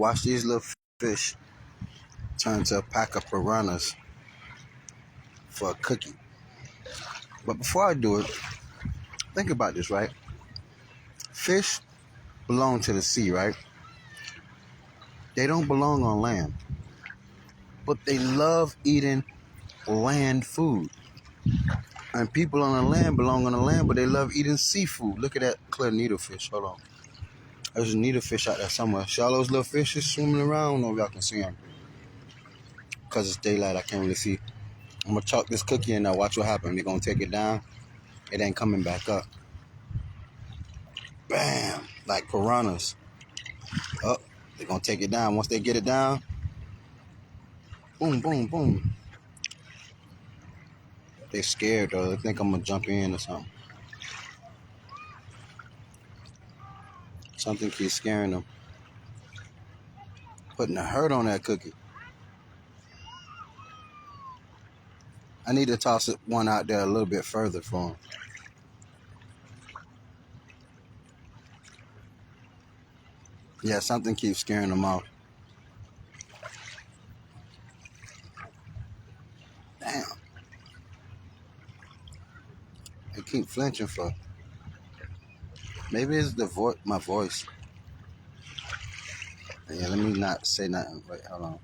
watch these little fish turn to a pack of piranhas for a cookie. But before I do it, think about this, right? Fish belong to the sea, right? They don't belong on land. But they love eating land food. And people on the land belong on the land, but they love eating seafood. Look at that clear needlefish. Hold on. There's a needlefish out there somewhere. See all those little fishes swimming around? I don't know if y'all can see them. Because it's daylight, I can't really see. I'm going to chalk this cookie in now. Watch what happens. They're going to take it down. It ain't coming back up. Bam. Like piranhas. Oh, they're going to take it down. Once they get it down, boom, boom, boom. They scared, though. They think I'm going to jump in or something. Something keeps scaring them. Putting a hurt on that cookie. I need to toss one out there a little bit further for him. Yeah, something keeps scaring them off. Damn. They keep flinching for. Maybe it's my voice. Yeah, let me not say nothing. Wait, hold on.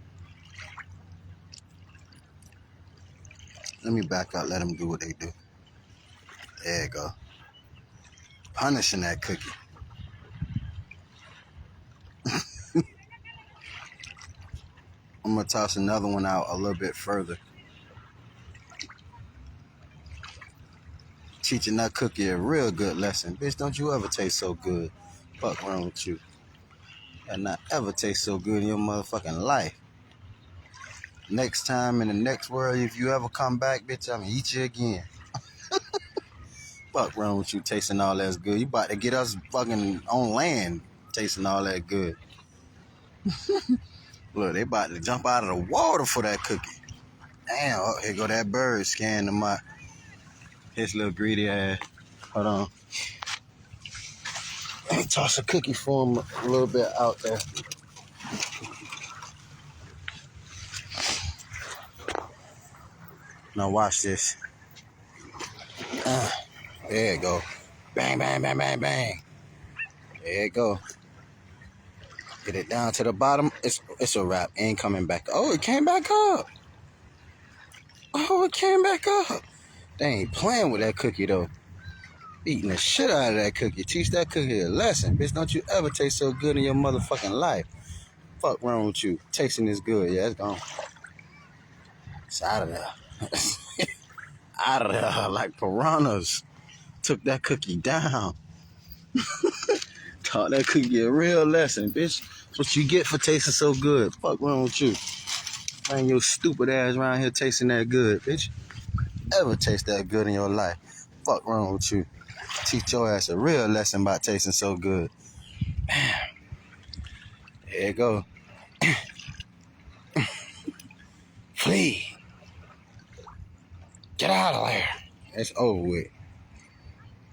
Let me back up. Let them do what they do. There you go. Punishing that cookie. I'm going to toss another one out a little bit further. Teaching that cookie a real good lesson. Bitch, don't you ever taste so good. Fuck wrong with you. And not ever taste so good in your motherfucking life. Next time in the next world, if you ever come back, bitch, I'm gonna eat you again. Fuck wrong with you tasting all that good. You about to get us fucking on land tasting all that good. Look, they about to jump out of the water for that cookie. Damn, oh, here go that bird scanning my his little greedy ass. Hold on. Let me toss a cookie for him a little bit out there. Now watch this. There you go. Bang, bang, bang, bang, bang. There you go. Get it down to the bottom. It's a wrap. Ain't coming back. Oh, it came back up. Oh, it came back up. They ain't playing with that cookie, though. Eating the shit out of that cookie. Teach that cookie a lesson. Bitch, don't you ever taste so good in your motherfucking life. Fuck wrong with you. Tasting is good. Yeah, it's gone. It's out of there. Out of there like piranhas. Took that cookie down. Taught that cookie a real lesson, bitch. That's what you get for tasting so good. Fuck wrong with you. Bring your stupid ass around here tasting that good, bitch. Ever taste that good in your life? Fuck wrong with you. Teach your ass a real lesson about tasting so good. There you go. Flee. Get out of there. It's over with.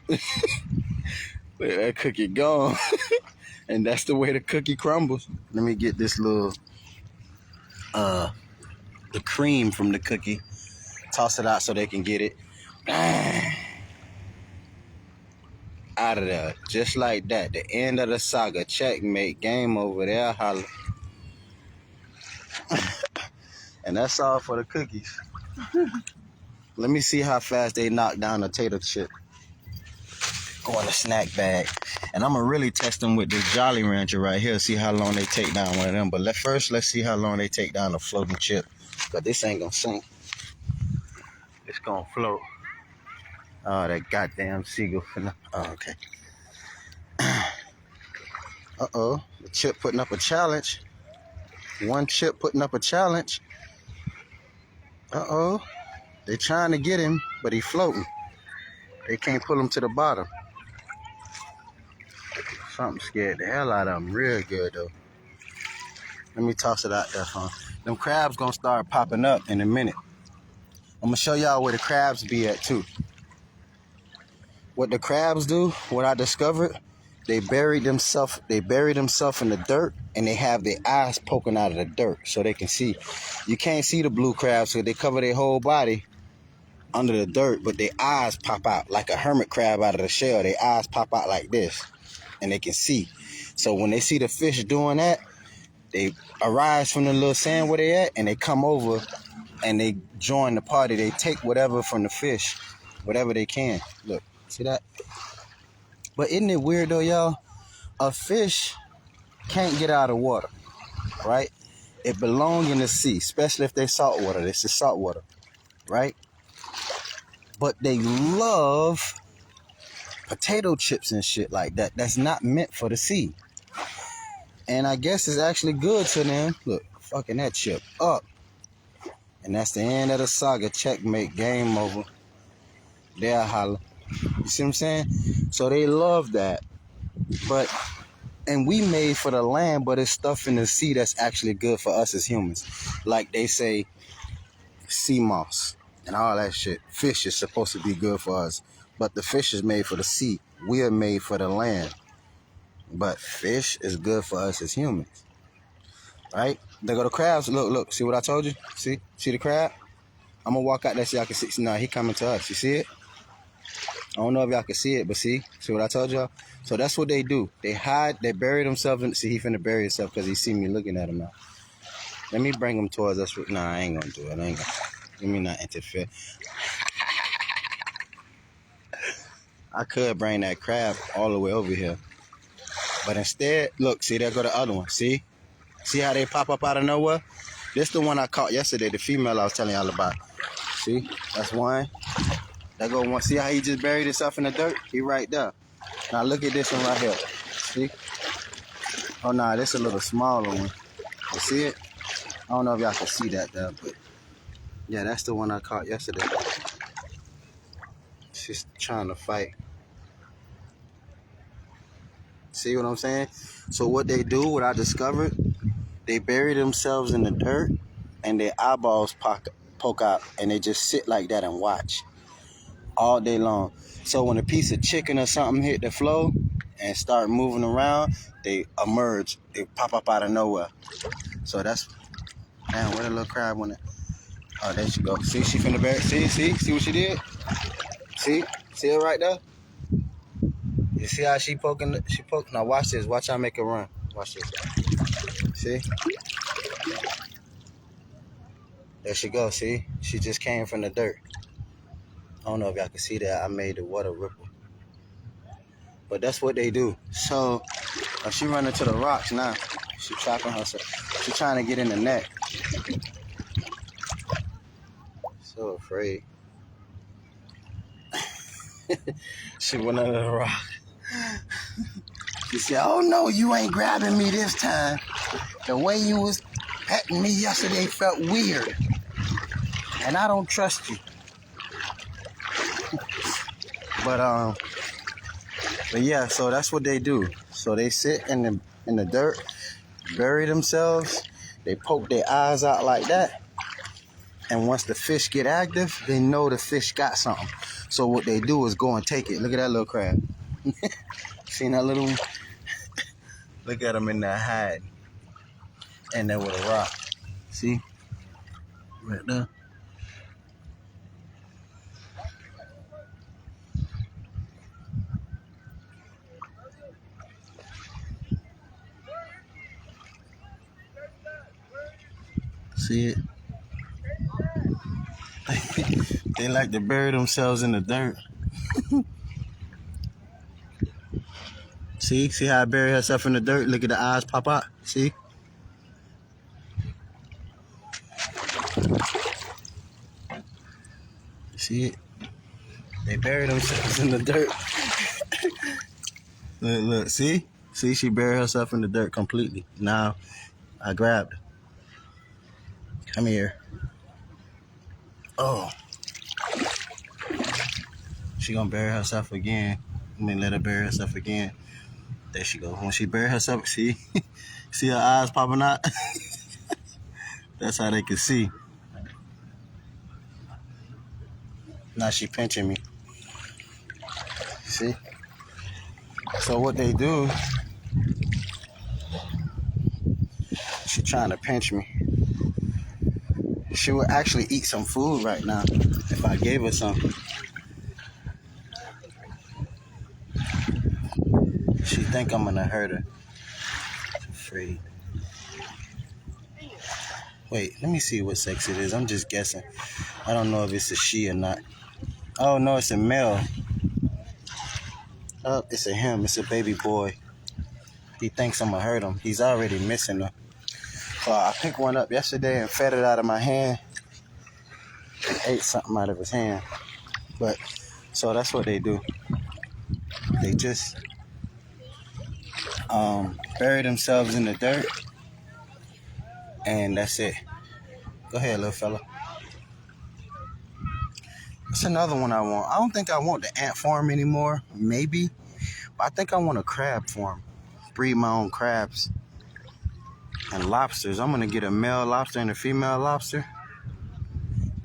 Look at that cookie gone. And that's the way the cookie crumbles. Let me get this little the cream from the cookie. Toss it out so they can get it. Out of there. Just like that. The end of the saga. Checkmate. Game over there. Holla. And that's all for the cookies. Let me see how fast they knock down a tater chip. Go in the snack bag. And I'm going to really test them with this Jolly Rancher right here. See how long they take down one of them. But let's see how long they take down a floating chip. But this ain't going to sink. It's going to float. Oh, that goddamn seagull. Oh, okay. Uh-oh. The chip putting up a challenge. One chip putting up a challenge. Uh-oh. They trying to get him, but he floating. They can't pull him to the bottom. Something scared the hell out of him. Real good, though. Let me toss it out there, huh? Them crabs gonna start popping up in a minute. I'm gonna show y'all where the crabs be at, too. What the crabs do, what I discovered, They bury themselves in the dirt, and they have their eyes poking out of the dirt so they can see. You can't see the blue crabs, so they cover their whole body under the dirt, but their eyes pop out like a hermit crab out of the shell. Their eyes pop out like this, and they can see. So when they see the fish doing that, they arise from the little sand where they at, and they come over and they join the party. They take whatever from the fish, whatever they can. Look, see that? But isn't it weird though, y'all? A fish can't get out of water, right? It belongs in the sea, especially if they're saltwater. This is saltwater, right? But they love potato chips and shit like that. That's not meant for the sea. And I guess it's actually good to them. Look, fucking that chip up. And that's the end of the saga. Checkmate, game over. They'll holler. You see what I'm saying? So they love that. And we made for the land, but it's stuff in the sea that's actually good for us as humans. Like they say, sea moss and all that shit. Fish is supposed to be good for us. But the fish is made for the sea. We are made for the land. But fish is good for us as humans. Right? There go the crabs. Look. See what I told you? See the crab? I'm going to walk out there so y'all can see. Nah, he coming to us. You see it? I don't know if y'all can see it, but see what I told y'all? So that's what they do. They hide, they bury themselves in. See, he finna bury himself because he see me looking at him now. Let me bring him towards us. Nah, I ain't gonna do it. Let me not interfere. I could bring that crab all the way over here. But instead, look, see, there go the other one. See how they pop up out of nowhere? This the one I caught yesterday, the female I was telling y'all about. See, that's one. There go one. See how he just buried himself in the dirt? He right there. Now look at this one right here. See? Oh, nah, this is a little smaller one. You see it? I don't know if y'all can see that there, but yeah, that's the one I caught yesterday. She's trying to fight. See what I'm saying? So what they do, what I discovered, they bury themselves in the dirt and their eyeballs poke out, and they just sit like that and watch all day long. So when a piece of chicken or something hit the floor and start moving around, they emerge. They pop up out of nowhere. So that's, damn, where the little crab went? Oh, there she go. See, she finna bury. See what she did? See it right there? You see how she poking? She poke. Now watch this. Watch how I make her run. Watch this. See? There she go. See? She just came from the dirt. I don't know if y'all can see that. I made the water ripple. But that's what they do. So she running to the rocks now. She trapping herself. She trying to get in the net. So afraid. She went under the rock. She said, "Oh no, you ain't grabbing me this time. The way you was petting me yesterday felt weird. And I don't trust you." But yeah, so that's what they do. So they sit in the dirt, bury themselves, they poke their eyes out like that. And once the fish get active, they know the fish got something. So what they do is go and take it. Look at that little crab. Seen that little one? Look at him in there hiding. And there with a rock. See? Right there. See it? They like to bury themselves in the dirt. See how I bury herself in the dirt? Look at the eyes pop out. See? See it? They bury themselves in the dirt. Look, see? See, she buried herself in the dirt completely. Now, I grabbed her. Come here. Oh. She gonna bury herself again. Let her bury herself again. There she goes. When she bury herself, see? See her eyes popping out? That's how they can see. Now she pinching me. See? So what they do, she trying to pinch me. She would actually eat some food right now if I gave her some. She think I'm gonna hurt her. Afraid. Wait, let me see what sex it is. I'm just guessing. I don't know if it's a she or not. Oh no, it's a male. Oh, it's a him. It's a baby boy. He thinks I'm gonna hurt him. He's already missing her. So I picked one up yesterday and fed it out of my hand and ate something out of his hand. But so that's what they do. They just bury themselves in the dirt, and that's it. Go ahead, little fella. That's another one I want. I don't think I want the ant farm anymore. Maybe, but I think I want a crab farm. Breed my own crabs and lobsters. I'm gonna get a male lobster and a female lobster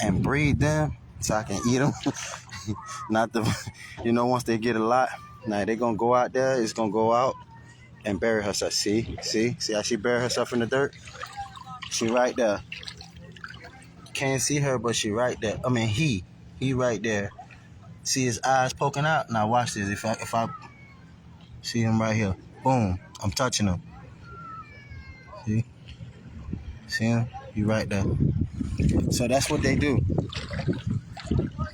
and breed them so I can eat them. Not the, once they get a lot, now they're gonna go out there. It's gonna go out and bury herself. See how she bury herself in the dirt? She right there. Can't see her, but she right there. I mean, he right there. See his eyes poking out? Now watch this. If I see him right here, boom, I'm touching him. See him? He right there. So that's what they do.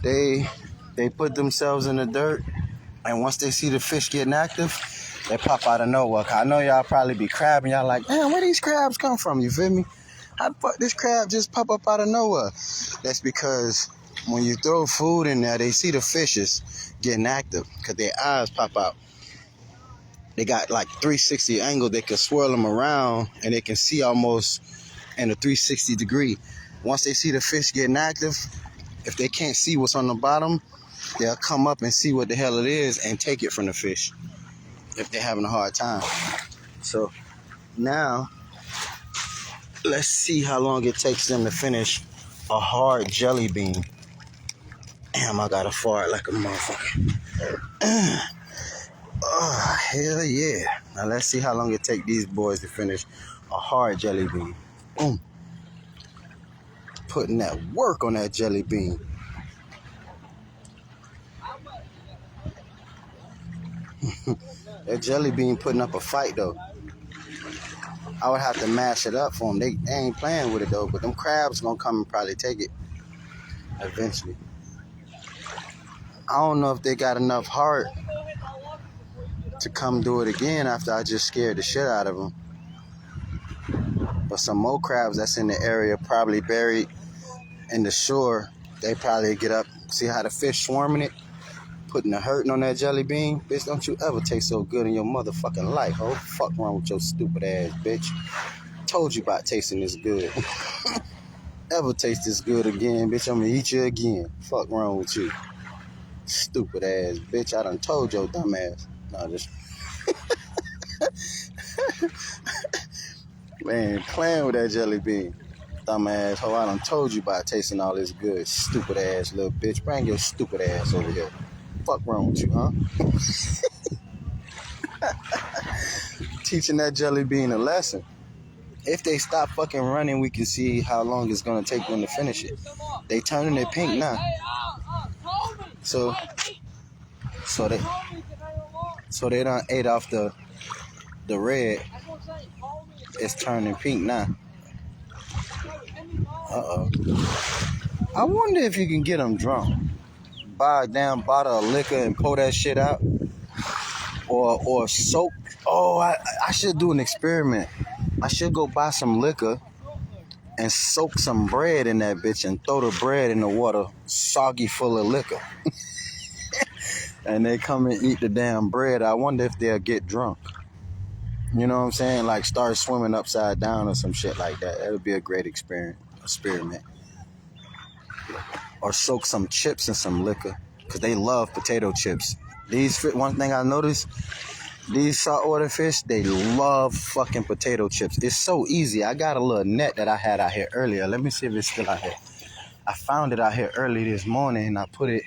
They put themselves in the dirt, and once they see the fish getting active, they pop out of nowhere. I know y'all probably be crabbing. Y'all like, damn, where these crabs come from? You feel me? How the fuck this crab just pop up out of nowhere? That's because when you throw food in there, they see the fishes getting active because their eyes pop out. They got like 360 angle. They can swirl them around and they can see almost in a 360 degree. Once they see the fish getting active, if they can't see what's on the bottom, they'll come up and see what the hell it is and take it from the fish if they're having a hard time. So now, let's see how long it takes them to finish a hard jelly bean. Damn, I gotta fart like a motherfucker. Oh, hell yeah. Now let's see how long it takes these boys to finish a hard jelly bean. Boom. Putting that work on that jelly bean. That jelly bean putting up a fight though. I would have to mash it up for them. They ain't playing with it though, but them crabs gonna come and probably take it eventually. I don't know if they got enough heart to come do it again after I just scared the shit out of them. But some more crabs that's in the area, probably buried in the shore, they probably get up, see how the fish swarming it, putting the hurting on that jelly bean. Bitch, don't you ever taste so good in your motherfucking life, ho. Fuck wrong with your stupid ass, bitch. Told you about tasting this good. Ever taste this good again, bitch, I'm gonna eat you again. Fuck wrong with you. Stupid ass, bitch. I done told your dumb ass. No, just... Man, playing with that jelly bean. Dumb ass ho, I done told you about tasting all this good. Stupid ass little bitch. Bring your stupid ass over here. Fuck wrong with you, huh? Teaching that jelly bean a lesson. If they stop fucking running, we can see how long it's gonna take them to finish it. They turning it pink now. So they done ate off the red. It's turning pink now. Uh-oh. I wonder if you can get them drunk. Buy a damn bottle of liquor and pour that shit out. Or soak. Oh, I should do an experiment. I should go buy some liquor and soak some bread in that bitch and throw the bread in the water soggy full of liquor. And they come and eat the damn bread. I wonder if they'll get drunk. You know what I'm saying? Like start swimming upside down or some shit like that. That would be a great experiment. Or soak some chips in some liquor. Because they love potato chips. One thing I noticed, these saltwater fish, they love fucking potato chips. It's so easy. I got a little net that I had out here earlier. Let me see if it's still out here. I found it out here early this morning and I put it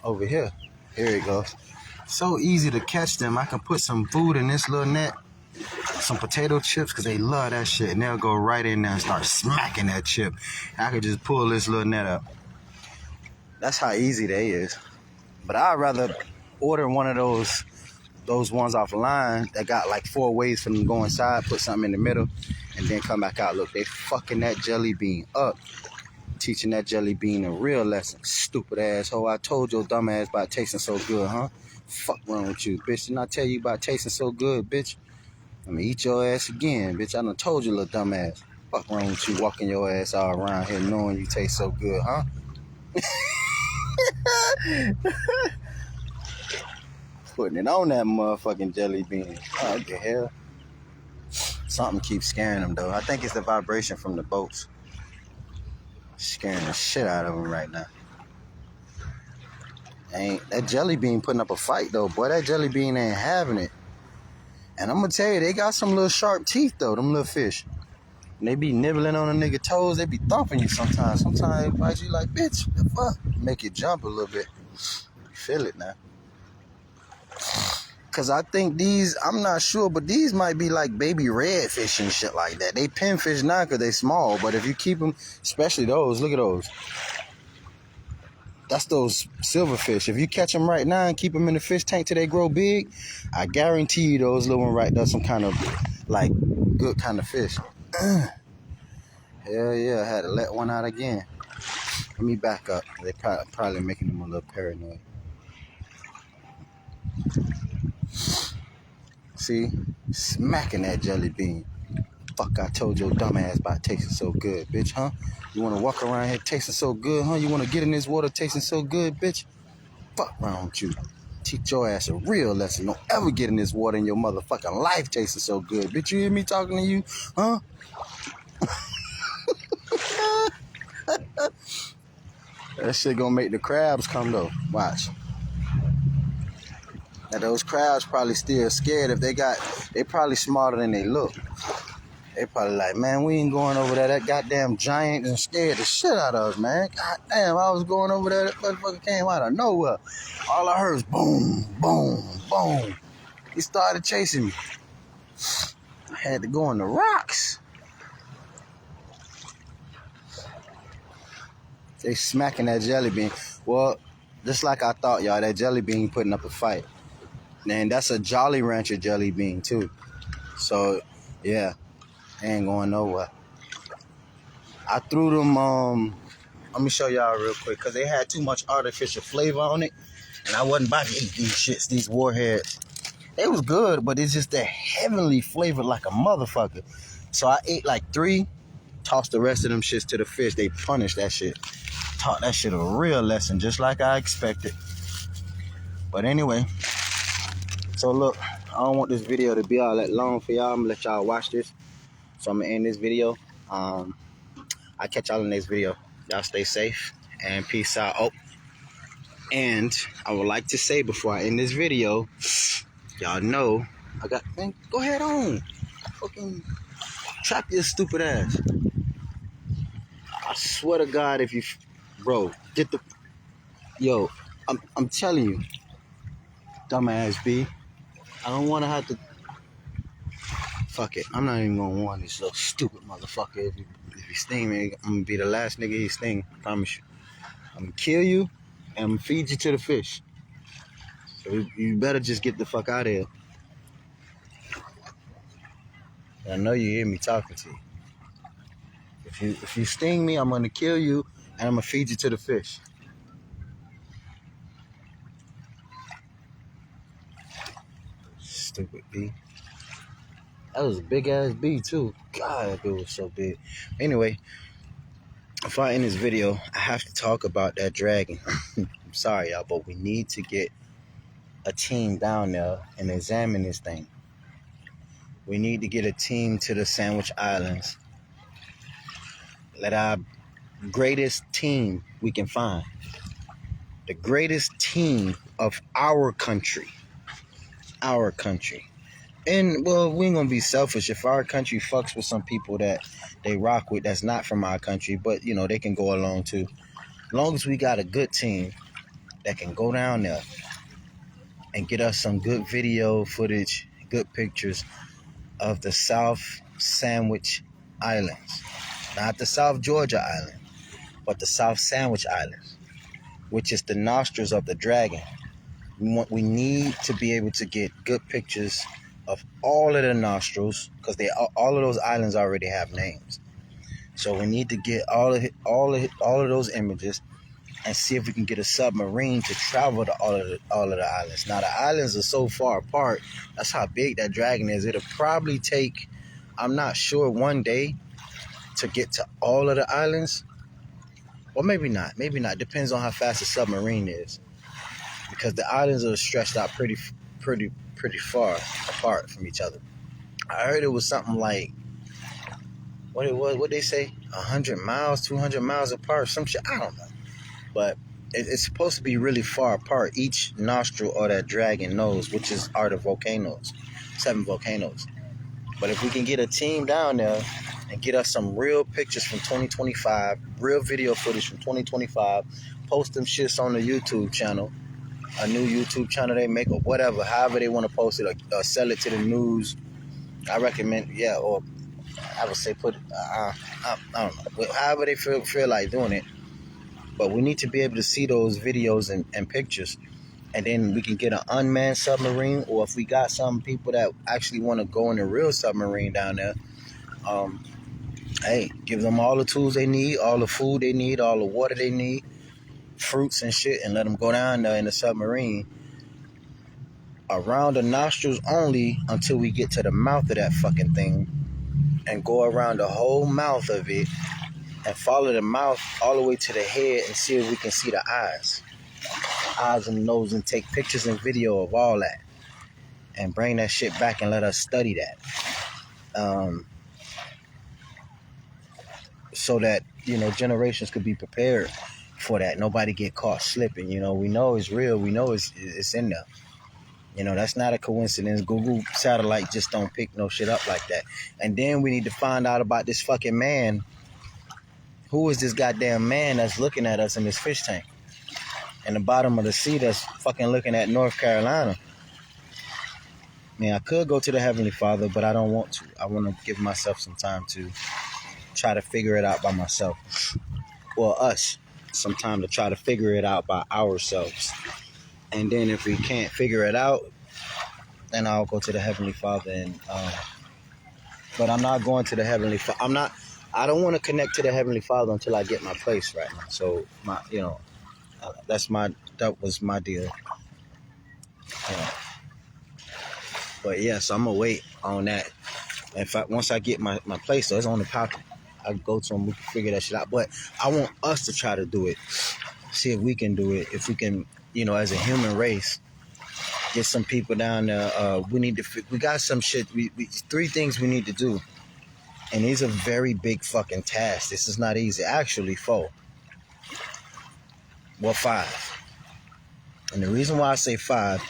over here. Here it goes. So easy to catch them. I can put some food in this little net, some potato chips, because they love that shit, and they'll go right in there and start smacking that chip. I could just pull this little net up. That's how easy they is. But I'd rather order one of those ones offline that got like 4 ways for them to go inside, put something in the middle, and then come back out. Look, they fucking that jelly bean up. Teaching that jelly bean a real lesson. Stupid asshole. I told your dumb ass about tasting so good, huh? Fuck wrong with you, bitch. Didn't I tell you about tasting so good, bitch? I'm gonna eat your ass again, bitch. I done told you, little dumb ass. Fuck wrong with you walking your ass all around here knowing you taste so good, huh? Putting it on that motherfucking jelly bean. Oh, what the hell? Something keeps scaring them, though. I think it's the vibration from the boats. Scaring the shit out of them right now. Ain't that jelly bean putting up a fight, though. Boy, that jelly bean ain't having it. And I'm gonna tell you, they got some little sharp teeth, though, them little fish. And they be nibbling on a nigga toes. They be thumping you sometimes. Sometimes they bite you like, bitch, what the fuck? Make you jump a little bit. You feel it now. Because I think these, I'm not sure, but these might be like baby redfish and shit like that. They pinfish now because they small, but if you keep them, especially those, look at those. That's those silverfish. If you catch them right now and keep them in the fish tank till they grow big, I guarantee you those little ones right there, some kind of, like, good kind of fish. Hell yeah, I had to let one out again. Let me back up. They probably making them a little paranoid. See? Smacking that jelly bean. Fuck, I told your dumb ass about tasting so good, bitch, huh? You wanna walk around here tasting so good, huh? You wanna get in this water tasting so good, bitch? Fuck wrong with you. Teach your ass a real lesson. Don't ever get in this water in your motherfucking life tasting so good. Bitch, you hear me talking to you, huh? That shit gonna make the crabs come, though. Watch. Now, those crabs probably still scared. If they probably smarter than they look. They probably like, man, we ain't going over there. That goddamn giant and scared the shit out of us, man. God damn, I was going over there. That motherfucker came out of nowhere. All I heard was boom, boom, boom. He started chasing me. I had to go in the rocks. They smacking that jelly bean. Well, just like I thought, y'all, that jelly bean putting up a fight. And that's a Jolly Rancher jelly bean, too. So, yeah, they ain't going nowhere. I threw them, let me show y'all real quick, because they had too much artificial flavor on it. And I wasn't about to eat these shits, these warheads. They was good, but it's just that heavenly flavor like a motherfucker. So I ate like 3, tossed the rest of them shits to the fish. They punished that shit. Taught that shit a real lesson, just like I expected. But anyway, so look, I don't want this video to be all that long for y'all. I'm gonna let y'all watch this. So I'm gonna end this video. I'll catch y'all in the next video. Y'all stay safe and peace out. Oh, and I would like to say before I end this video, y'all know I got, man, go ahead on. Fucking trap your stupid ass. I swear to God, if you, bro, get the, yo, I'm telling you, dumbass B, I don't want to have to, fuck it, I'm not even gonna warn this little stupid motherfucker. If you sting me, I'm gonna be the last nigga he sting, I promise you. I'm gonna kill you, and I'm gonna feed you to the fish. So you better just get the fuck out of here. I know you hear me talking to you. If you sting me, I'm gonna kill you, and I'm gonna feed you to the fish. Stupid bee. That was a big ass bee too. God, that bee was so big. Anyway, before I end this video, I have to talk about that dragon. I'm sorry, y'all, but we need to get a team down there and examine this thing. We need to get a team to the Sandwich Islands. Let our greatest team we can find, the greatest team of our country. And, well, we ain't gonna be selfish. If our country fucks with some people that they rock with that's not from our country, but, you know, they can go along too. As long as we got a good team that can go down there and get us some good video footage, good pictures of the South Sandwich Islands. Not the South Georgia Island, but the South Sandwich Islands, which is the nostrils of the dragon. We need to be able to get good pictures of all of the nostrils, because all of those islands already have names. So we need to get all of those images and see if we can get a submarine to travel to all of the islands. Now the islands are so far apart. That's how big that dragon is. It'll probably take, I'm not sure, 1 day to get to all of the islands, or maybe not. Maybe not. Depends on how fast the submarine is, because the islands are stretched out pretty far apart from each other. I heard it was something like, what they say, 100 miles, 200 miles apart, some shit. I don't know. But it's supposed to be really far apart. Each nostril of that dragon nose, which are the volcanoes, 7 volcanoes. But if we can get a team down there and get us some real pictures from 2025, real video footage from 2025, post them shits on the YouTube channel, a new YouTube channel they make, or whatever, however they want to post it, or sell it to the news. I recommend, or I would say put, I don't know, however they feel like doing it. But we need to be able to see those videos and pictures, and then we can get an unmanned submarine, or if we got some people that actually want to go in a real submarine down there, hey, give them all the tools they need, all the food they need, all the water they need, fruits and shit, and let them go down there in the submarine around the nostrils only until we get to the mouth of that fucking thing, and go around the whole mouth of it and follow the mouth all the way to the head and see if we can see the eyes and nose, and take pictures and video of all that and bring that shit back and let us study that, so that, generations could be prepared for that. Nobody get caught slipping. We know it's real. We know it's in there. That's not a coincidence. Google satellite just don't pick no shit up like that. And then we need to find out about this fucking man. Who is this goddamn man that's looking at us in this fish tank in the bottom of the sea, that's fucking looking at North Carolina? I could go to the Heavenly Father, but I don't want to. I want to give myself some time to try to figure it out by myself. Or us, some time to try to figure it out by ourselves. And then if we can't figure it out, then I'll go to the Heavenly Father. And but I'm not going to the Heavenly Father. I don't want to connect to the Heavenly Father until I get my place right now. So that was my deal. But yes, I'm gonna wait on that. In fact, once I get my place, so it's on the pocket, I go to him, we can figure that shit out. But I want us to try to do it. See if we can do it. If we can, as a human race, get some people down there. We got some shit. We 3 things we need to do. And these are very big fucking tasks. This is not easy. Actually, 4. Well, 5. And the reason why I say 5,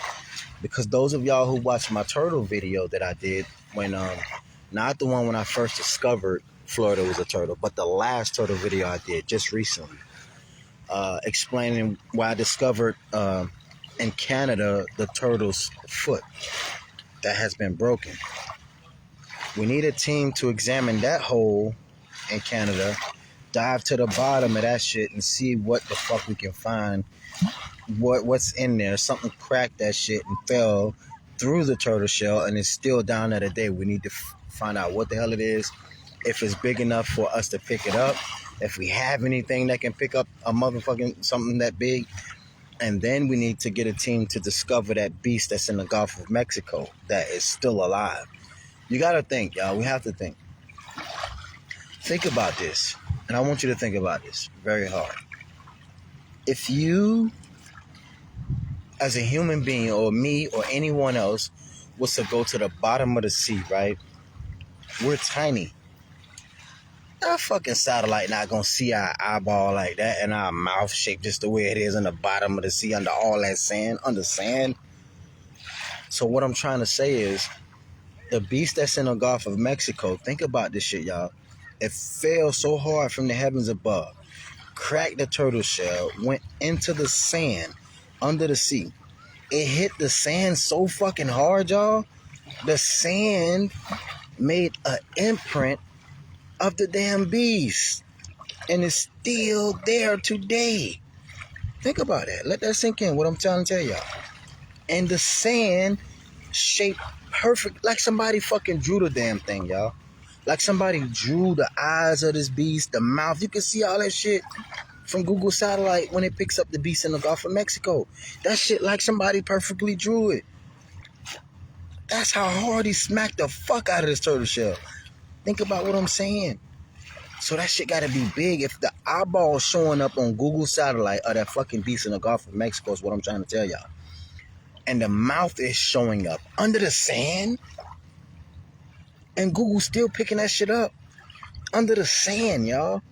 because those of y'all who watched my turtle video that I did when, not the one when I first discovered Florida was a turtle, but the last turtle video I did just recently, explaining why I discovered in Canada the turtle's foot that has been broken. We need a team to examine that hole in Canada, dive to the bottom of that shit and see what the fuck we can find, what's in there. Something cracked that shit and fell through the turtle shell and it's still down there today. We need to find out what the hell it is, if it's big enough for us to pick it up, if we have anything that can pick up a motherfucking something that big. And then we need to get a team to discover that beast that's in the Gulf of Mexico that is still alive. You got to think, y'all. We have to think. Think about this. And I want you to think about this very hard. If you, as a human being, or me, or anyone else, was to go to the bottom of the sea, right? We're tiny. Our fucking satellite not going to see our eyeball like that and our mouth shaped just the way it is in the bottom of the sea under all that sand, under sand. So what I'm trying to say is, the beast that's in the Gulf of Mexico, think about this shit, y'all. It fell so hard from the heavens above, cracked the turtle shell, went into the sand under the sea. it hit the sand so fucking hard, y'all. The sand made an imprint of the damn beast. And it's still there today. Think about that. Let that sink in, what I'm trying to tell y'all. And the sand shaped perfect, like somebody fucking drew the damn thing, y'all. Like somebody drew the eyes of this beast, the mouth. You can see all that shit from Google Satellite when it picks up the beast in the Gulf of Mexico. That shit like somebody perfectly drew it. That's how hard he smacked the fuck out of this turtle shell. Think about what I'm saying. So that shit gotta be big. If the eyeball showing up on Google Satellite of that fucking beast in the Gulf of Mexico is what I'm trying to tell y'all. And the mouth is showing up under the sand. And Google's still picking that shit up under the sand, y'all.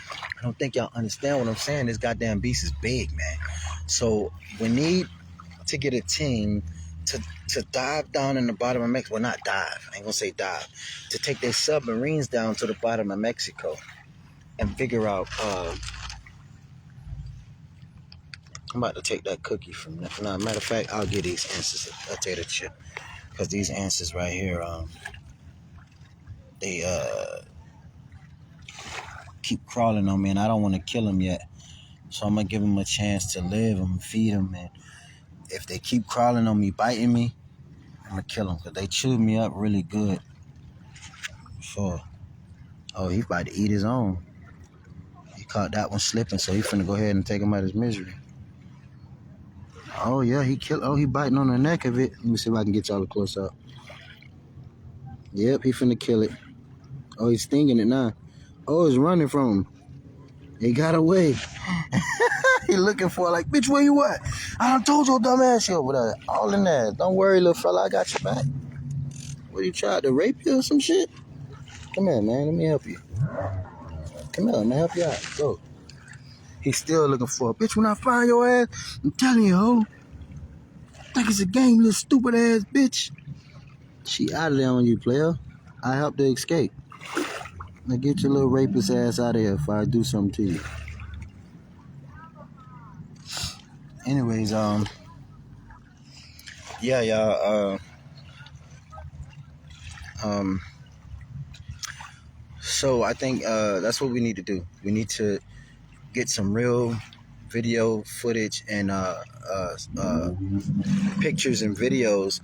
I don't think y'all understand what I'm saying. This goddamn beast is big, man. So we need to get a team to dive down in the bottom of Mexico. Well, not dive. I ain't gonna say dive. To take their submarines down to the bottom of Mexico and figure out. I'm about to take that cookie from that. Nah, matter of fact, I'll get these answers. I'll tell you the shit. Because these answers right here, they keep crawling on me, and I don't want to kill them yet. So I'm gonna give them a chance to live and feed them. And if they keep crawling on me, biting me, I'm gonna kill them because they chewed me up really good. So, oh, he about to eat his own. He caught that one slipping, so he finna go ahead and take him out of his misery. Oh yeah, he killed. Oh, he biting on the neck of it. Let me see if I can get y'all a close up. Yep, he finna kill it. Oh, he's stinging it now. Oh, it's running from him. He got away. He looking for it like, bitch, where you at? I done told your dumb ass you over there. All in there. Don't worry, little fella, I got your back. What, you tried to rape you or some shit? Come here, man, let me help you. Come here, let me help you out. Go. He's still looking for it. Bitch, when I find your ass, I'm telling you, ho. Think it's a game, little stupid ass bitch. She out of there on you, player. I helped her escape. Now get your little rapist ass out of here if I do something to you. Anyways, yeah, y'all, so I think that's what we need to do. We need to get some real video footage and pictures and videos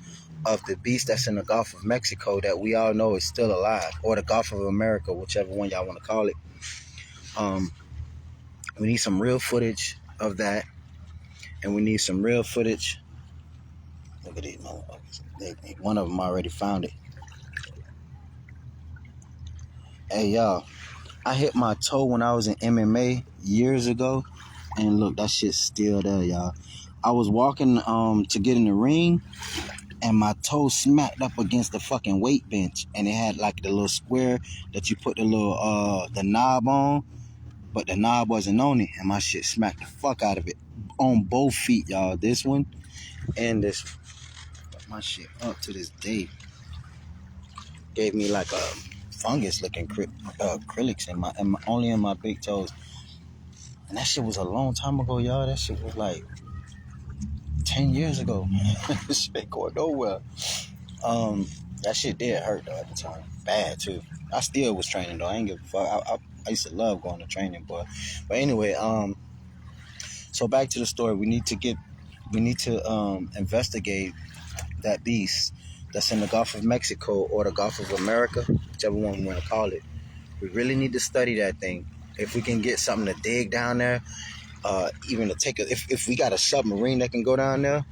of the beast that's in the Gulf of Mexico that we all know is still alive, or the Gulf of America, whichever one y'all want to call it. We need some real footage of that, and we need some real footage. Look at these motherfuckers. One of them already found it. Hey, y'all, I hit my toe when I was in MMA years ago, and look, that shit's still there, y'all. I was walking to get in the ring, and my toe smacked up against the fucking weight bench, and it had like the little square that you put the little the knob on, but the knob wasn't on it, and my shit smacked the fuck out of it on both feet, y'all. This one and this one. My shit up to this day gave me like a fungus looking acrylics in my only in my big toes, and that shit was a long time ago, y'all. That shit was like 10 years ago. This shit ain't going nowhere. That shit did hurt though at the time, bad too. I still was training though. I ain't give a fuck. I used to love going to training, but anyway, so back to the story. We need to investigate that beast that's in the Gulf of Mexico or the Gulf of America, whichever one we want to call it. We really need to study that thing. If we can get something to dig down there, even to take if we got a submarine that can go down there,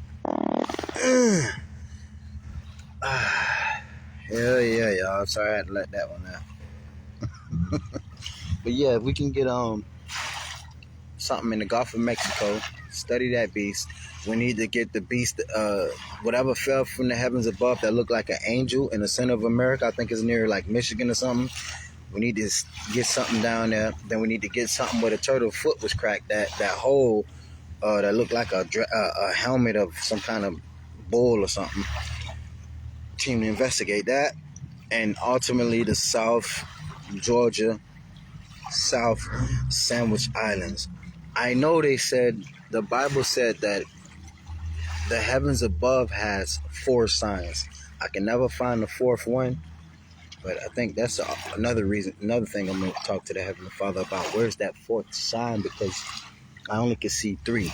hell yeah, y'all. Sorry I had to let that one out. But yeah, if we can get something in the Gulf of Mexico, study that beast. We need to get the beast, whatever fell from the heavens above that looked like an angel in the center of America. I think it's near like Michigan or something. We need to get something down there. Then we need to get something where the turtle foot was cracked. That hole that looked like a helmet of some kind of bull or something. Team to investigate that. And ultimately the South Georgia, South Sandwich Islands. I know they said, the Bible said that the heavens above has 4 signs. I can never find the 4th one, but I think that's another thing I'm going to talk to the Heavenly Father about. Where's that 4th sign? Because I only can see 3.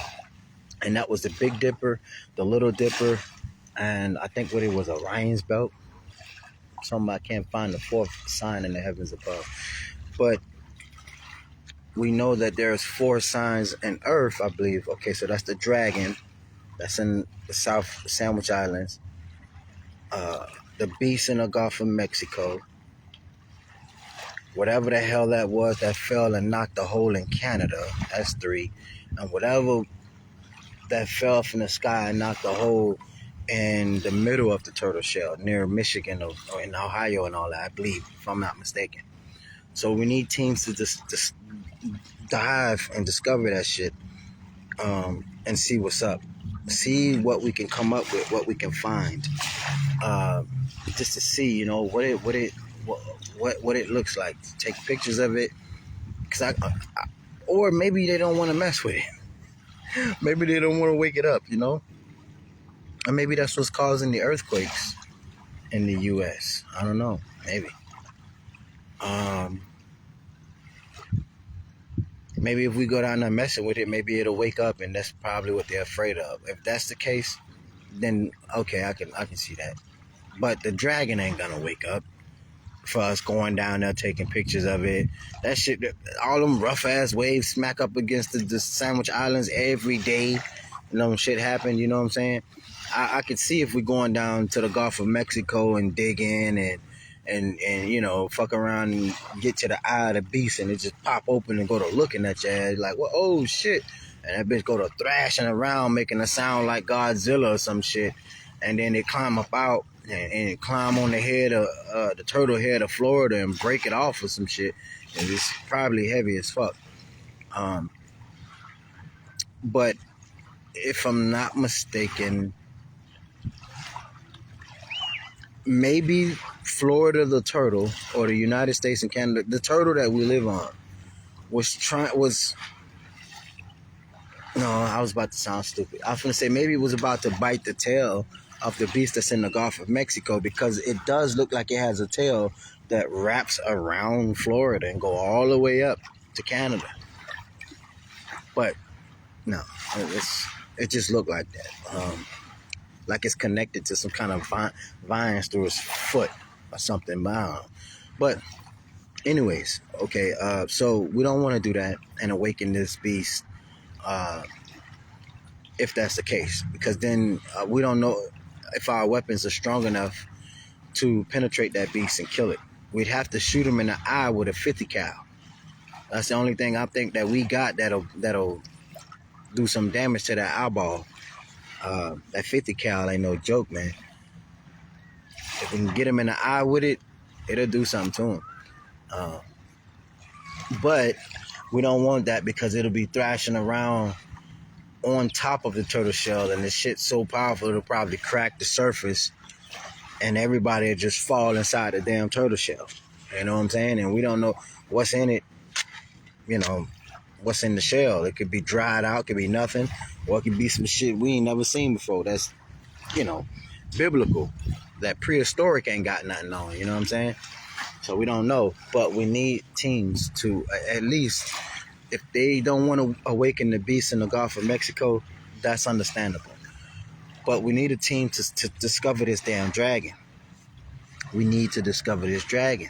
And that was the Big Dipper, the Little Dipper, and I think what it was, Orion's Belt. I can't find the 4th sign in the heavens above. But we know that there's 4 signs in Earth, I believe. Okay, so that's the dragon. That's in the South Sandwich Islands. The beast in the Gulf of Mexico. Whatever the hell that was that fell and knocked a hole in Canada. That's 3. And whatever that fell from the sky and knocked a hole in the middle of the turtle shell near Michigan or in Ohio and all that, I believe, if I'm not mistaken. So we need teams to just dive and discover that shit, and see what's up. See what we can come up with, what we can find, just to see, what it looks like. Take pictures of it, or maybe they don't want to mess with it. Maybe they don't want to wake it up, and maybe that's what's causing the earthquakes in the U.S. I don't know, maybe. Maybe if we go down there messing with it, maybe it'll wake up, and that's probably what they're afraid of. If that's the case, then okay, I can see that. But the dragon ain't gonna wake up for us going down there taking pictures of it. That shit, all them rough ass waves smack up against the Sandwich Islands every day. Shit happen. You know what I'm saying? I could see if we're going down to the Gulf of Mexico and dig in and fuck around and get to the eye of the beast, and it just pop open and go to looking at your ass like, well, oh shit, and that bitch go to thrashing around making a sound like Godzilla or some shit, and then they climb up out and climb on the head of the turtle head of Florida and break it off or some shit, and it's probably heavy as fuck. But if I'm not mistaken, maybe Florida the turtle, or the United States and Canada, the turtle that we live on, no, I was about to sound stupid. I was going to say maybe it was about to bite the tail of the beast that's in the Gulf of Mexico, because it does look like it has a tail that wraps around Florida and go all the way up to Canada. But no, it just looked like that. Like it's connected to some kind of vines through his foot or something. But anyways, okay, so we don't want to do that and awaken this beast, if that's the case, because then we don't know if our weapons are strong enough to penetrate that beast and kill it. We'd have to shoot him in the eye with a 50 cal. That's the only thing I think that we got that'll do some damage to that eyeball. That 50 cal ain't no joke, man. If we can get him in the eye with it, it'll do something to him. But we don't want that, because it'll be thrashing around on top of the turtle shell, and the shit's so powerful it'll probably crack the surface, and everybody will just fall inside the damn turtle shell. You know what I'm saying? And we don't know what's in it, what's in the shell. It could be dried out, could be nothing, or it could be some shit we ain't never seen before. That's, biblical. That prehistoric ain't got nothing on, you know what I'm saying? So we don't know, but we need teams to at least, if they don't want to awaken the beast in the Gulf of Mexico, that's understandable. But we need a team to discover this damn dragon. We need to discover this dragon.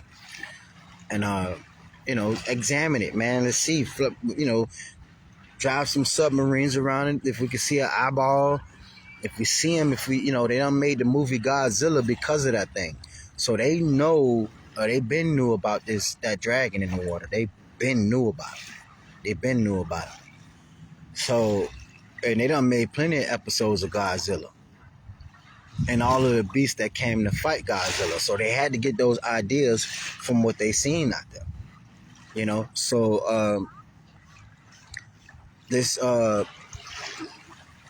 And, examine it, man. Let's see, drive some submarines around it. If we can see an eyeball, if we see him, they done made the movie Godzilla because of that thing. So they know, they been knew about that dragon in the water. They been knew about it. So, and they done made plenty of episodes of Godzilla and all of the beasts that came to fight Godzilla. So they had to get those ideas from what they seen out there, So this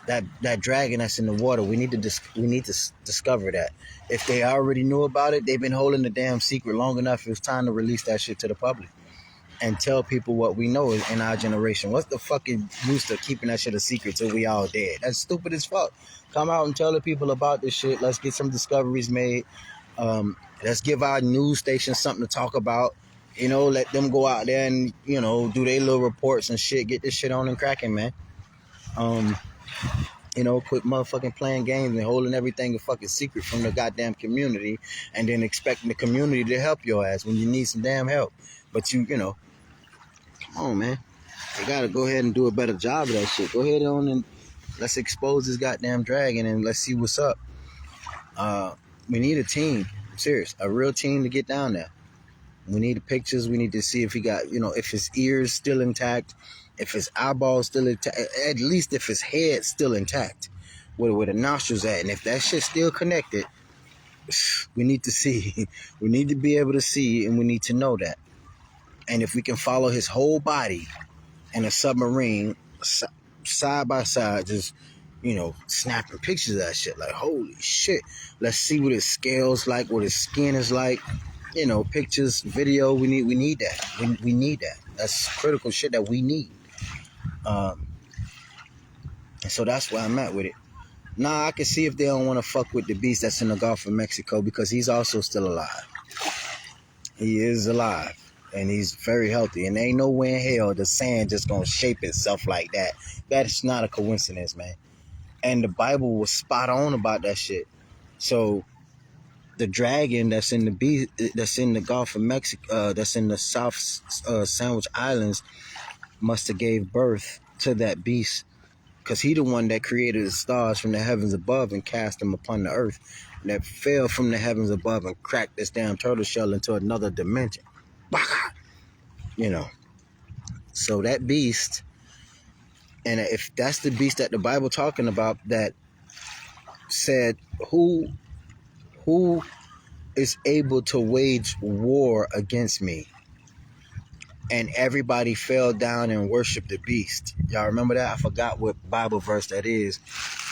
that dragon that's in the water, we need to discover that. If they already knew about it, they've been holding the damn secret long enough. It's time to release that shit to the public. and tell people what we know in our generation. What's the fucking use of keeping that shit a secret till we all dead? That's stupid as fuck. Come out and tell the people about this shit. Let's get some discoveries made. Let's give our news stations something to talk about. You know, let them go out there and, you know, do their little reports and shit. Get this shit on and cracking, man. You know, quit motherfucking playing games and holding everything a fucking secret from the goddamn community and then expecting the community to help your ass when you need some damn help. But you know, come on, man. They gotta go ahead and do a better job of that shit. Go ahead on and let's expose this goddamn dragon and let's see what's up. We need a team. I'm serious. A real team to get down there. We need the pictures. We need to see if he got, you know, if his ears still intact, if his eyeballs still intact, at least if his head's still intact, where the nostrils at. And if that shit's still connected, we need to see. We need to be able to see, and we need to know that. And if we can follow his whole body in a submarine side by side, just, you know, snapping pictures of that shit, like, holy shit. Let's see what his scales like, what his skin is like. You know, pictures, video. We need that. We need that. That's critical shit that we need. And so that's where I'm at with it. Now I can see if they don't want to fuck with the beast that's in the Gulf of Mexico, because he's also still alive. He is alive. And he's very healthy. And ain't nowhere in hell the sand just gonna shape itself like that. That's not a coincidence, man. And the Bible was spot on about that shit. So the dragon that's in the Gulf of Mexico, that's in the South Sandwich Islands, must have gave birth to that beast, because he the one that created the stars from the heavens above and cast them upon the earth, and that fell from the heavens above and cracked this damn turtle shell into another dimension. You know, so that beast, and if that's the beast that the Bible talking about, that said, who is able to wage war against me? And everybody fell down and worshiped the beast. Y'all remember that? I forgot what Bible verse that is,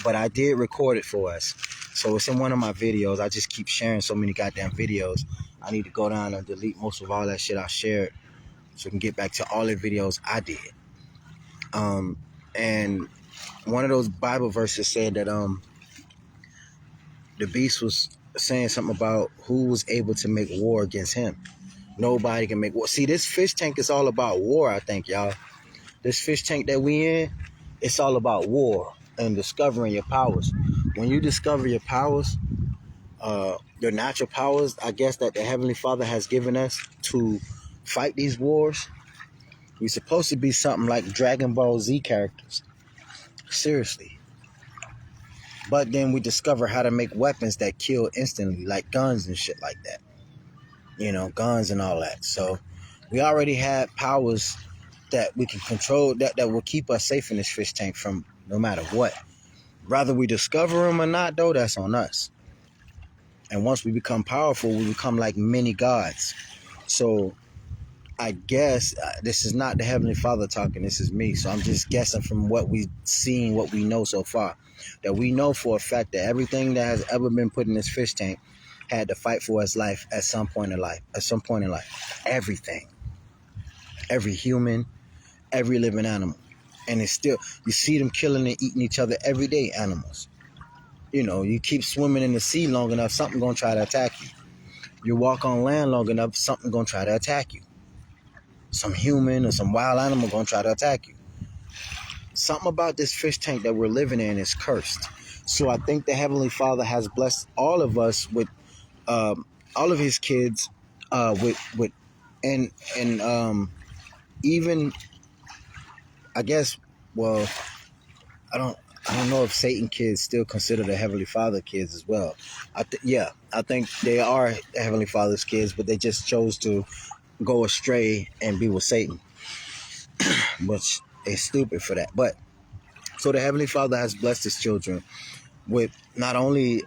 but I did record it for us. So it's in one of my videos. I just keep sharing so many goddamn videos. I need to go down and delete most of all that shit I shared so we can get back to all the videos I did. And one of those Bible verses said that the beast was saying something about who was able to make war against him. Nobody can make war. See, this fish tank is all about war, I think, y'all. This fish tank that we in, it's all about war and discovering your powers. When you discover your powers, your natural powers, I guess, that the Heavenly Father has given us to fight these wars, we're supposed to be something like Dragon Ball Z characters. Seriously. But then we discover how to make weapons that kill instantly, like guns and shit like that. You know, guns and all that. So we already had powers that we can control, that will keep us safe in this fish tank from no matter what. Whether we discover them or not, though, that's on us. And once we become powerful, we become like many gods. So I guess this is not the Heavenly Father talking, this is me. So I'm just guessing from what we've seen, what we know so far. That we know for a fact that everything that has ever been put in this fish tank had to fight for its life at some point in life. Everything. Every human, every living animal. And it's still, you see them killing and eating each other every day, animals. You know, you keep swimming in the sea long enough, something gonna try to attack you. You walk on land long enough, something gonna try to attack you. Some human or some wild animal gonna try to attack you. Something about this fish tank that we're living in is cursed. So I think the Heavenly Father has blessed all of us with all of his kids with even, I guess, well, I don't know if Satan kids still consider the Heavenly Father kids as well. I think they are the Heavenly Father's kids, but they just chose to go astray and be with Satan, which is stupid for that. But so the Heavenly Father has blessed his children with not only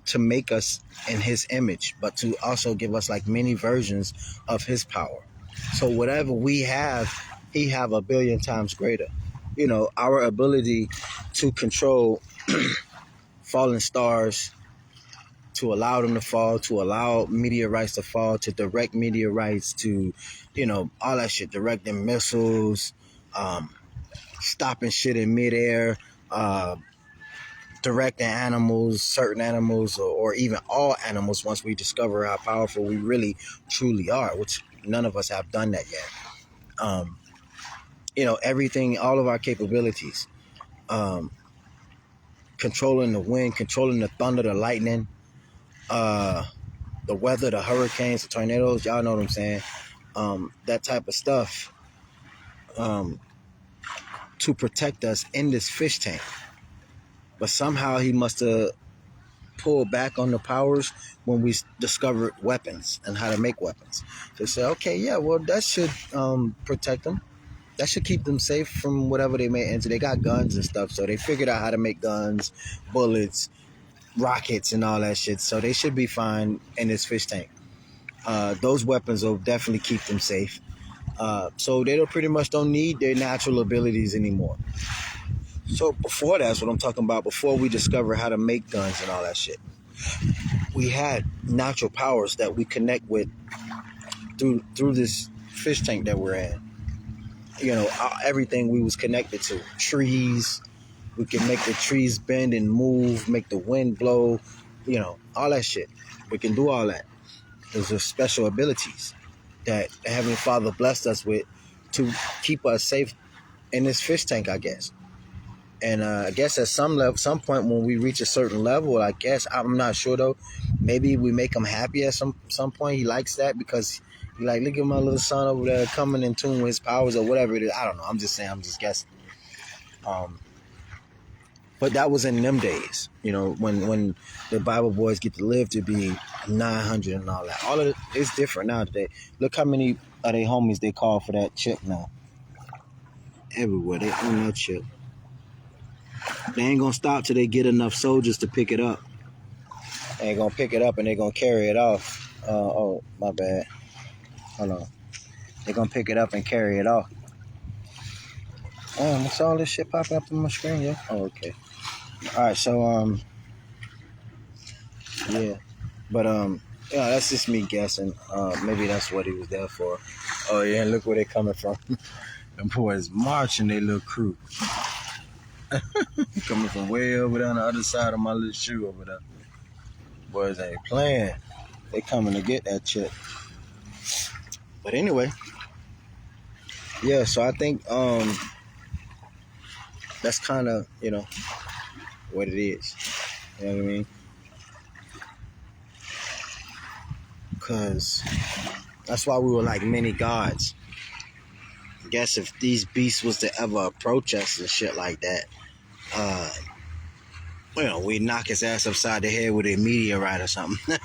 to make us in his image, but to also give us like many versions of his power. So whatever we have, he have a billion times greater. You know, our ability to control fallen stars, to allow them to fall, to allow meteorites to fall, to direct meteorites, to, all that shit, directing missiles, stopping shit in midair, directing animals, certain animals, or even all animals once we discover how powerful we really truly are, which none of us have done that yet. Everything, all of our capabilities, controlling the wind, controlling the thunder, the lightning, the weather, the hurricanes, the tornadoes, y'all know what I'm saying. That type of stuff to protect us in this fish tank. But somehow he must have pulled back on the powers when we discovered weapons and how to make weapons. They said, okay, yeah, well, that should protect them. That should keep them safe from whatever they may enter. They got guns and stuff, so they figured out how to make guns, bullets, rockets, and all that shit. So they should be fine in this fish tank. Those weapons will definitely keep them safe. So they pretty much don't need their natural abilities anymore. So before that's what I'm talking about. Before we discover how to make guns and all that shit, we had natural powers that we connect with through this fish tank that we're in. Everything we was connected to. Trees, we can make the trees bend and move, make the wind blow, all that shit. We can do all that. Those are special abilities that the Heavenly Father blessed us with to keep us safe in this fish tank, I guess. And I guess at some point when we reach a certain level, I guess, I'm not sure though, maybe we make him happy at some point. He likes that because he like, look at my little son over there coming in tune with his powers or whatever it is. I don't know. I'm just saying. I'm just guessing. But that was in them days, when the Bible boys get to live to be 900 and all that. All of it's different now today. Look how many of their homies they call for that chip now. Everywhere they own that chip. They ain't gonna stop till they get enough soldiers to pick it up. They ain't gonna pick it up and they're gonna carry it off. Oh, my bad. Hold on. They're gonna pick it up and carry it off. What's all this shit popping up on my screen, yeah? Oh, okay. Alright, so yeah. But yeah, that's just me guessing. Maybe that's what he was there for. Oh yeah, look where they coming from. Them boys marching their little crew. Coming from way over there on the other side of my little shoe over there. Boys ain't playing. They coming to get that chip. But anyway, yeah, so I think that's kind of, what it is. You know what I mean? Because that's why we were like many gods. I guess if these beasts was to ever approach us and shit like that, we'd knock his ass upside the head with a meteorite or something.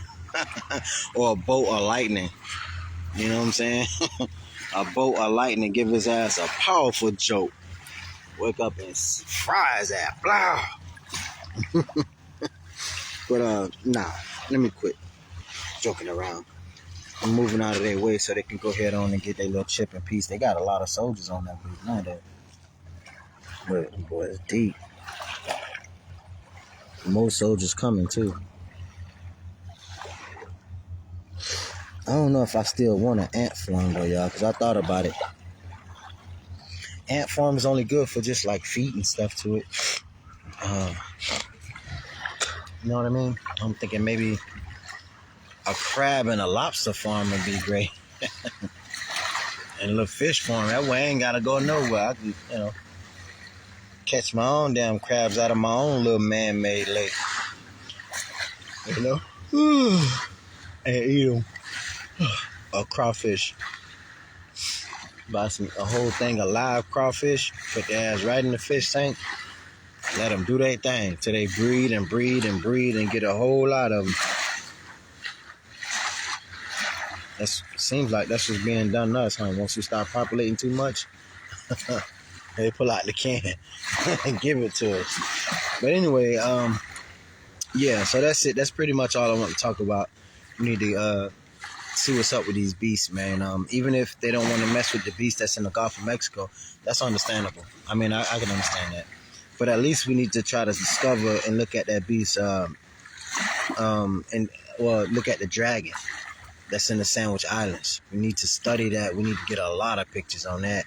Or a bolt of lightning. You know what I'm saying? A bolt of lightning, give his ass a powerful joke. Wake up and fry his ass. Blah. But, nah, let me quit joking around. I'm moving out of their way so they can go ahead on and get their little chip in peace. They got a lot of soldiers on that booth now, that. But, boy, it's deep. More soldiers coming, too. I don't know if I still want an ant farm, though, y'all, because I thought about it. Ant farm is only good for just, like, feeding stuff to it. You know what I mean? I'm thinking maybe a crab and a lobster farm would be great. And a little fish farm. That way I ain't got to go nowhere. I can, catch my own damn crabs out of my own little man-made lake. And eat them. A crawfish. Buy a whole thing of live crawfish. Put their ass right in the fish tank. Let them do their thing till they breed and breed and breed and get a whole lot of them. That seems like that's what's being done to us, huh? Once we start populating too much, they pull out the can and give it to us. But anyway, yeah, so that's it. That's pretty much all I want to talk about. We need to see what's up with these beasts, man. Even if they don't want to mess with the beast that's in the Gulf of Mexico, that's understandable. I mean, I can understand that. But at least we need to try to discover and look at that beast And well, look at the dragon that's in the Sandwich Islands. We need to study that. We need to get a lot of pictures on that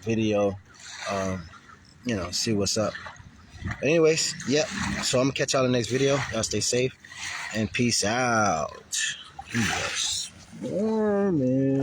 video. See what's up. But anyways, yep. So I'm gonna catch y'all in the next video. Y'all stay safe and peace out. Yes. Morning.